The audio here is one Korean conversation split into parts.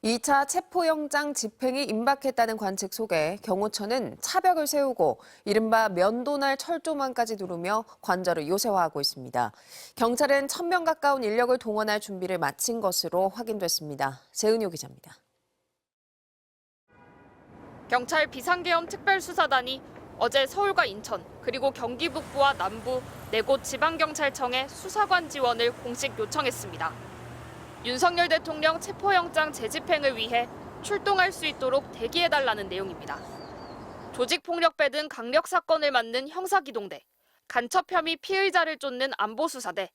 2차 체포영장 집행이 임박했다는 관측 속에 경호처는 차벽을 세우고 이른바 면도날 철조망까지 두르며 관저를 요새화하고 있습니다. 경찰은 1,000명 가까운 인력을 동원할 준비를 마친 것으로 확인됐습니다. 재은효 기자입니다. 경찰 비상계엄 특별수사단이 어제 서울과 인천, 그리고 경기 북부와 남부 4곳 지방경찰청에 수사관 지원을 공식 요청했습니다. 윤석열 대통령 체포영장 재집행을 위해 출동할 수 있도록 대기해달라는 내용입니다. 조직폭력배 등 강력 사건을 맡는 형사기동대, 간첩 혐의 피의자를 쫓는 안보수사대,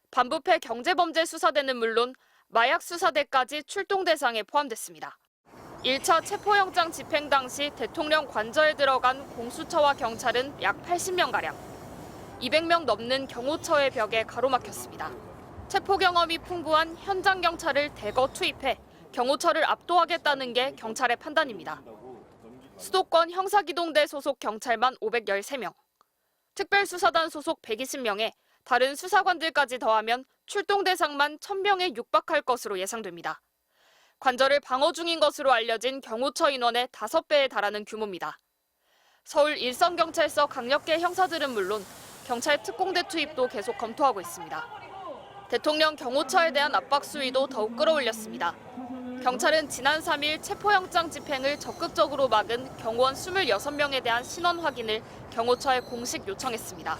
반부패 경제범죄수사대는 물론 마약 수사대까지 출동 대상에 포함됐습니다. 1차 체포영장 집행 당시 대통령 관저에 들어간 공수처와 경찰은 약 80명가량, 200명 넘는 경호처의 벽에 가로막혔습니다. 체포 경험이 풍부한 현장 경찰을 대거 투입해 경호처를 압도하겠다는 게 경찰의 판단입니다. 수도권 형사기동대 소속 경찰만 513명, 특별수사단 소속 120명에 다른 수사관들까지 더하면 출동 대상만 1,000명에 육박할 것으로 예상됩니다. 관저를 방어 중인 것으로 알려진 경호처 인원의 5배에 달하는 규모입니다. 서울 일선경찰서 강력계 형사들은 물론 경찰 특공대 투입도 계속 검토하고 있습니다. 대통령 경호처에 대한 압박 수위도 더욱 끌어올렸습니다. 경찰은 지난 3일 체포영장 집행을 적극적으로 막은 경호원 26명에 대한 신원 확인을 경호처에 공식 요청했습니다.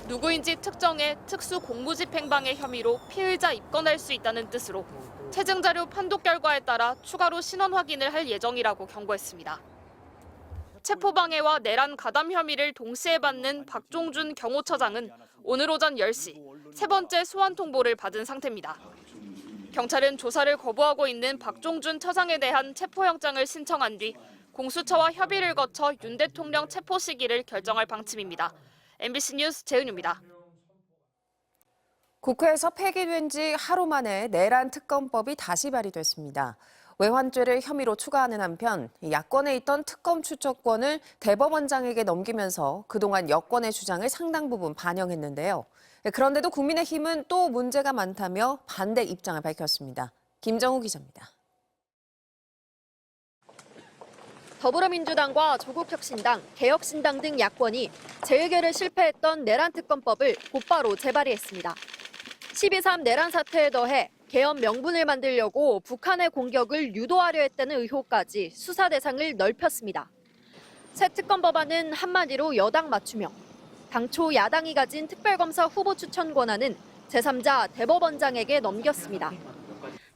누구인지 특정해 특수공무집행방해 혐의로 피의자 입건할 수 있다는 뜻으로 체증자료 판독 결과에 따라 추가로 신원 확인을 할 예정이라고 경고했습니다. 체포방해와 내란 가담 혐의를 동시에 받는 박종준 경호처장은 오늘 오전 10시 세 번째 소환 통보를 받은 상태입니다. 경찰은 조사를 거부하고 있는 박종준 처장에 대한 체포영장을 신청한 뒤 공수처와 협의를 거쳐 윤 대통령 체포 시기를 결정할 방침입니다. MBC 뉴스 재은유입니다. 국회에서 폐기된 지 하루 만에 내란 특검법이 다시 발의됐습니다. 외환죄를 혐의로 추가하는 한편 야권에 있던 특검 추천권을 대법원장에게 넘기면서 그동안 여권의 주장을 상당 부분 반영했는데요. 그런데도 국민의힘은 또 문제가 많다며 반대 입장을 밝혔습니다. 김정우 기자입니다. 더불어민주당과 조국혁신당, 개혁신당 등 야권이 재의결에 실패했던 내란특검법을 곧바로 재발의했습니다. 12.3 내란 사태에 더해 계엄 명분을 만들려고 북한의 공격을 유도하려 했다는 의혹까지 수사 대상을 넓혔습니다. 새 특검 법안은 한마디로 여당 맞춤형. 당초 야당이 가진 특별검사 후보 추천 권한은 제3자 대법원장에게 넘겼습니다.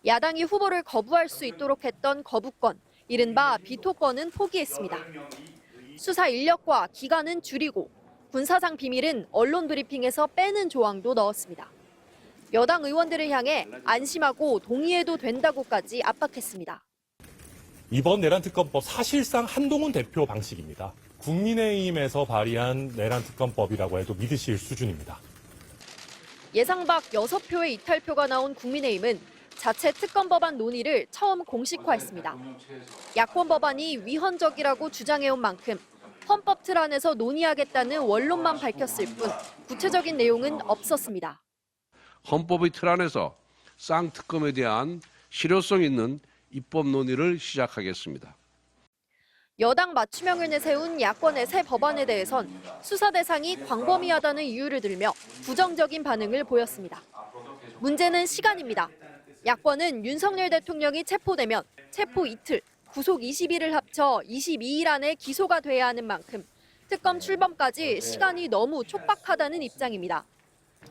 야당이 후보를 거부할 수 있도록 했던 거부권, 이른바 비토권은 포기했습니다. 수사 인력과 기간은 줄이고 군사상 비밀은 언론 브리핑에서 빼는 조항도 넣었습니다. 여당 의원들을 향해 안심하고 동의해도 된다고까지 압박했습니다. 이번 내란특검법 사실상 한동훈 대표 방식입니다. 국민의힘에서 발의한 내란특검법이라고 해도 믿으실 수준입니다. 예상 밖 6표의 이탈표가 나온 국민의힘은 자체 특검 법안 논의를 처음 공식화했습니다. 야권 법안이 위헌적이라고 주장해온 만큼 헌법 틀 안에서 논의하겠다는 원론만 밝혔을 뿐 구체적인 내용은 없었습니다. 헌법의 틀 안에서 쌍특검에 대한 실효성 있는 입법 논의를 시작하겠습니다. 여당 맞춤형을 내세운 야권의 새 법안에 대해선 수사 대상이 광범위하다는 이유를 들며 부정적인 반응을 보였습니다. 문제는 시간입니다. 야권은 윤석열 대통령이 체포되면 체포 이틀, 구속 20일을 합쳐 22일 안에 기소가 돼야 하는 만큼 특검 출범까지 시간이 너무 촉박하다는 입장입니다.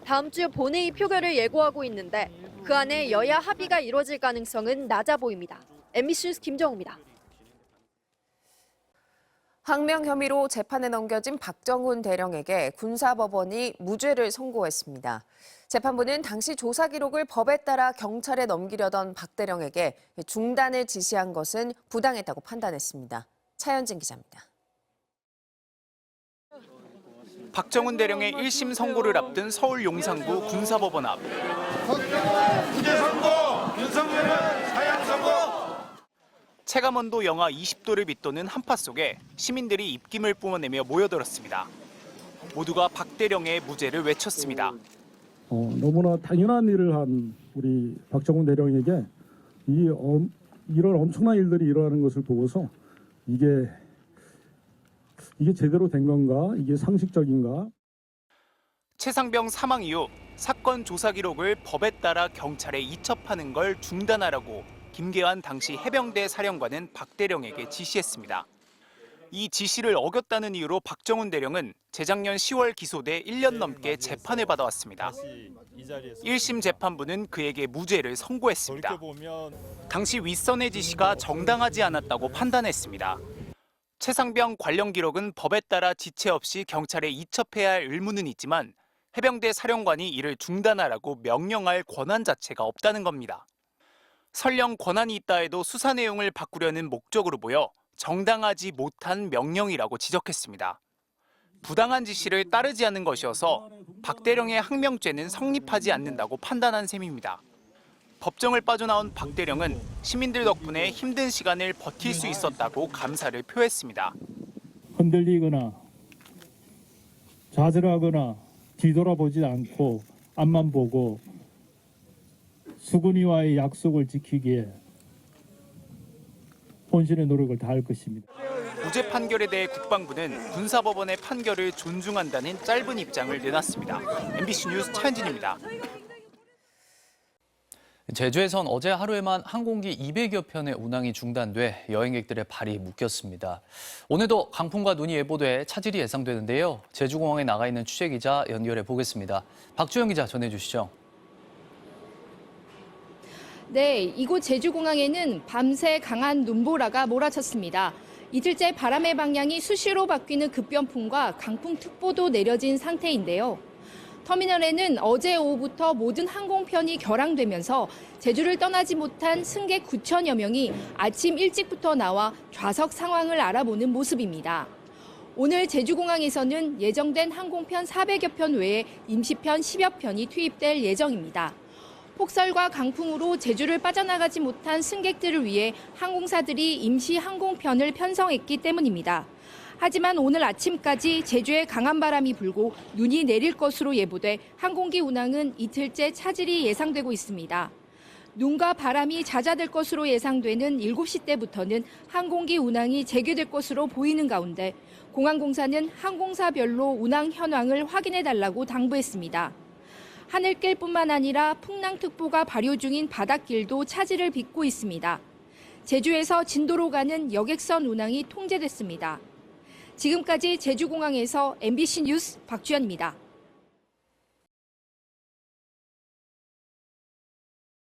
다음 주 본회의 표결을 예고하고 있는데 그 안에 여야 합의가 이뤄질 가능성은 낮아 보입니다. MBC 뉴스 김정우입니다. 항명 혐의로 재판에 넘겨진 박정훈 대령에게 군사법원이 무죄를 선고했습니다. 재판부는 당시 조사 기록을 법에 따라 경찰에 넘기려던 박 대령에게 중단을 지시한 것은 부당했다고 판단했습니다. 차현진 기자입니다. 박정훈 대령의 1심 선고를 앞둔 서울 용산구 군사법원 앞. 무죄 선고! 윤석열은 사형 선고! 체감온도 영하 20도를 밑도는 한파 속에 시민들이 입김을 뿜어내며 모여들었습니다. 모두가 박 대령의 무죄를 외쳤습니다. 너무나 당연한 일을 한 우리 박정훈 대령에게 이 이런 엄청난 일들이 일어나는 것을 보고서 이게 제대로 된 건가? 이게 상식적인가? 최상병 사망 이후 사건 조사 기록을 법에 따라 경찰에 이첩하는 걸 중단하라고 김계환 당시 해병대 사령관은 박 대령에게 지시했습니다. 이 지시를 어겼다는 이유로 박정훈 대령은 재작년 10월 기소돼 1년 넘게 재판을 받아왔습니다. 1심 재판부는 그에게 무죄를 선고했습니다. 당시 윗선의 지시가 정당하지 않았다고 판단했습니다. 최상병 관련 기록은 법에 따라 지체 없이 경찰에 이첩해야 할 의무는 있지만 해병대 사령관이 이를 중단하라고 명령할 권한 자체가 없다는 겁니다. 설령 권한이 있다 해도 수사 내용을 바꾸려는 목적으로 보여 정당하지 못한 명령이라고 지적했습니다. 부당한 지시를 따르지 않는 것이어서 박 대령의 항명죄는 성립하지 않는다고 판단한 셈입니다. 법정을 빠져나온 박 대령은 시민들 덕분에 힘든 시간을 버틸 수 있었다고 감사를 표했습니다. 흔들리거나 좌절하거나 뒤돌아보지 않고 앞만 보고 수근이와의 약속을 지키기에 본신의 노력을 다할 것입니다. 무죄 판결에 대해 국방부는 군사법원의 판결을 존중한다는 짧은 입장을 내놨습니다. MBC 뉴스 차현진입니다. 제주에선 어제 하루에만 항공기 200여 편의 운항이 중단돼 여행객들의 발이 묶였습니다. 오늘도 강풍과 눈이 예보돼 차질이 예상되는데요. 제주공항에 나가 있는 취재기자 연결해 보겠습니다. 박주영 기자 전해주시죠. 네, 이곳 제주공항에는 밤새 강한 눈보라가 몰아쳤습니다. 이틀째 바람의 방향이 수시로 바뀌는 급변풍과 강풍특보도 내려진 상태인데요. 터미널에는 어제 오후부터 모든 항공편이 결항되면서 제주를 떠나지 못한 승객 9천여 명이 아침 일찍부터 나와 좌석 상황을 알아보는 모습입니다. 오늘 제주공항에서는 예정된 항공편 400여 편 외에 임시편 10여 편이 투입될 예정입니다. 폭설과 강풍으로 제주를 빠져나가지 못한 승객들을 위해 항공사들이 임시 항공편을 편성했기 때문입니다. 하지만 오늘 아침까지 제주에 강한 바람이 불고 눈이 내릴 것으로 예보돼 항공기 운항은 이틀째 차질이 예상되고 있습니다. 눈과 바람이 잦아들 것으로 예상되는 7시 때부터는 항공기 운항이 재개될 것으로 보이는 가운데 공항공사는 항공사별로 운항 현황을 확인해달라고 당부했습니다. 하늘길뿐만 아니라 풍랑특보가 발효 중인 바닷길도 차질을 빚고 있습니다. 제주에서 진도로 가는 여객선 운항이 통제됐습니다. 지금까지 제주공항에서 MBC 뉴스 박주연입니다.